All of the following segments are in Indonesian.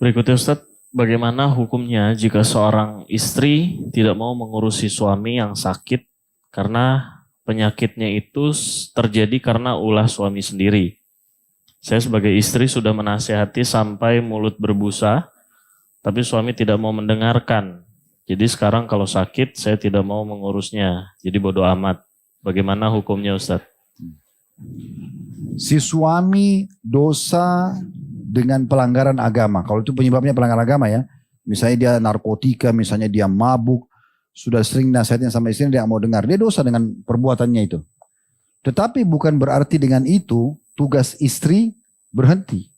Berikutnya Ustadz, bagaimana hukumnya jika seorang istri tidak mau mengurusi suami yang sakit karena penyakitnya itu terjadi karena ulah suami sendiri? Saya sebagai istri sudah menasihati sampai mulut berbusa, tapi suami tidak mau mendengarkan. Jadi sekarang kalau sakit saya tidak mau mengurusnya, jadi bodoh amat. Bagaimana hukumnya Ustadz? Si suami dosa dengan pelanggaran agama. Kalau itu penyebabnya pelanggaran agama ya. Misalnya dia narkotika, misalnya dia mabuk. Sudah sering nasihatnya sama istrinya, dia mau dengar. Dia dosa dengan perbuatannya itu. Tetapi bukan berarti dengan itu tugas istri berhenti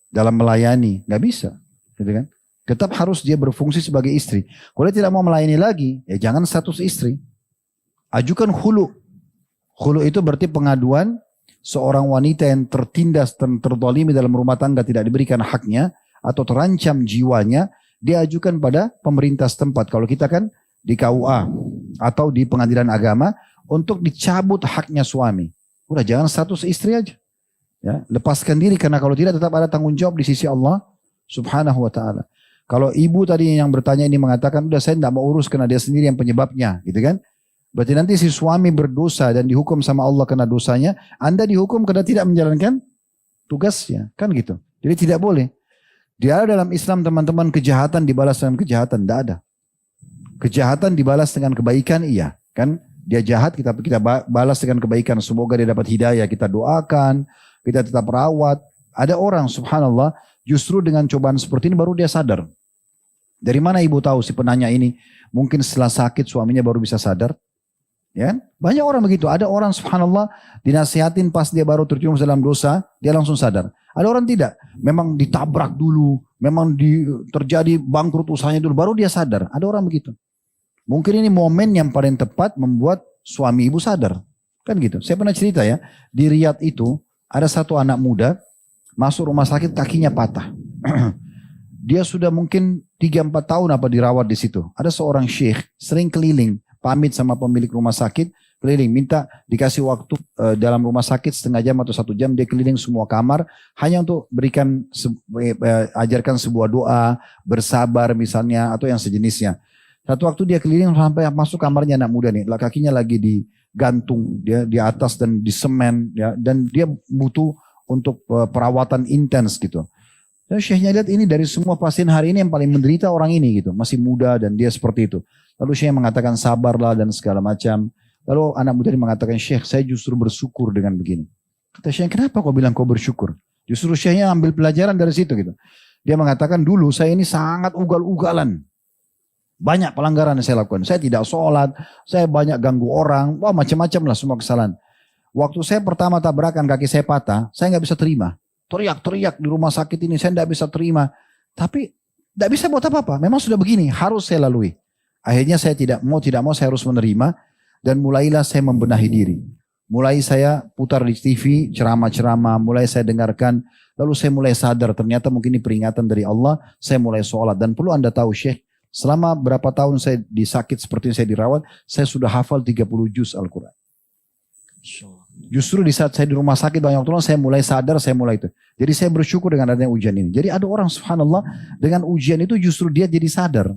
dalam melayani. Nggak bisa. Gitu kan? Tetap harus dia berfungsi sebagai istri. Kalau dia tidak mau melayani lagi, ya jangan status istri. Ajukan khulu. Khulu itu berarti pengaduan seorang wanita yang tertindas dan terzalimi dalam rumah tangga tidak diberikan haknya atau terancam jiwanya, dia ajukan pada pemerintah setempat. Kalau kita kan di KUA atau di pengadilan agama untuk dicabut haknya suami. Udah jangan status istri aja. Ya, lepaskan diri karena kalau tidak tetap ada tanggung jawab di sisi Allah Subhanahu wa taala. Kalau ibu tadi yang bertanya ini mengatakan udah saya tidak mau urus karena dia sendiri yang penyebabnya, gitu kan? Berarti nanti si suami berdosa dan dihukum sama Allah karena dosanya, Anda dihukum karena tidak menjalankan tugasnya, kan gitu. Jadi tidak boleh. Dia ada dalam Islam teman-teman kejahatan dibalas dengan kejahatan, tidak ada. Kejahatan dibalas dengan kebaikan, iya, kan? Dia jahat kita balas dengan kebaikan. Semoga dia dapat hidayah, kita doakan, kita tetap rawat. Ada orang subhanallah justru dengan cobaan seperti ini baru dia sadar. Dari mana ibu tahu si penanya ini? Mungkin setelah sakit suaminya baru bisa sadar. Ya, banyak orang begitu. Ada orang subhanallah dinasihatin pas dia baru terjerumus dalam dosa, dia langsung sadar. Ada orang tidak, memang ditabrak dulu, memang terjadi bangkrut usahanya dulu, baru dia sadar. Ada orang begitu. Mungkin ini momen yang paling tepat membuat suami ibu sadar. Kan gitu. Saya pernah cerita ya, di Riyadh itu ada satu anak muda masuk rumah sakit kakinya patah. Dia sudah mungkin 3-4 tahun apa dirawat di situ. Ada seorang syekh sering keliling, pamit sama pemilik rumah sakit, keliling minta dikasih waktu dalam rumah sakit setengah jam atau 1 jam, dia keliling semua kamar hanya untuk berikan ajarkan sebuah doa, bersabar misalnya atau yang sejenisnya. Satu waktu dia keliling sampai masuk kamarnya anak muda nih, kakinya lagi digantung dia di atas dan di semen ya, dan dia butuh untuk perawatan intens gitu. Dan syekhnya lihat ini dari semua pasien hari ini yang paling menderita orang ini gitu, masih muda dan dia seperti itu. Lalu Syekh mengatakan sabarlah dan segala macam. Lalu anak muda ini mengatakan, Syekh saya justru bersyukur dengan begini. Kata Syekh, kenapa kau bilang kau bersyukur? Justru Syekhnya ambil pelajaran dari situ gitu. Dia mengatakan dulu saya ini sangat ugal-ugalan. Banyak pelanggaran yang saya lakukan. Saya tidak sholat, saya banyak ganggu orang, wah macam-macam lah semua kesalahan. Waktu saya pertama tabrakan kaki saya patah, saya nggak bisa terima. Teriak-teriak di rumah sakit ini, saya nggak bisa terima. Tapi nggak bisa buat apa-apa. Memang sudah begini, harus saya lalui. Akhirnya saya tidak mau saya harus menerima dan mulailah saya membenahi diri. Mulai saya putar di TV ceramah-ceramah, mulai saya dengarkan, lalu saya mulai sadar ternyata mungkin ini peringatan dari Allah, saya mulai sholat. Dan perlu Anda tahu Syekh, selama berapa tahun saya disakit seperti ini saya dirawat, saya sudah hafal 30 juz Al-Quran. Justru di saat saya di rumah sakit banyak tolong, saya mulai sadar, saya mulai itu. Jadi saya bersyukur dengan adanya ujian ini. Jadi ada orang subhanallah dengan ujian itu justru dia jadi sadar.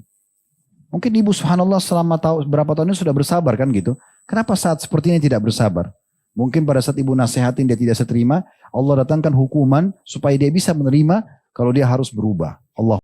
Mungkin ibu subhanallah selama berapa tahun ini sudah bersabar kan gitu. Kenapa saat seperti ini tidak bersabar? Mungkin pada saat ibu nasihatin dia tidak seterima, Allah datangkan hukuman supaya dia bisa menerima kalau dia harus berubah. Allah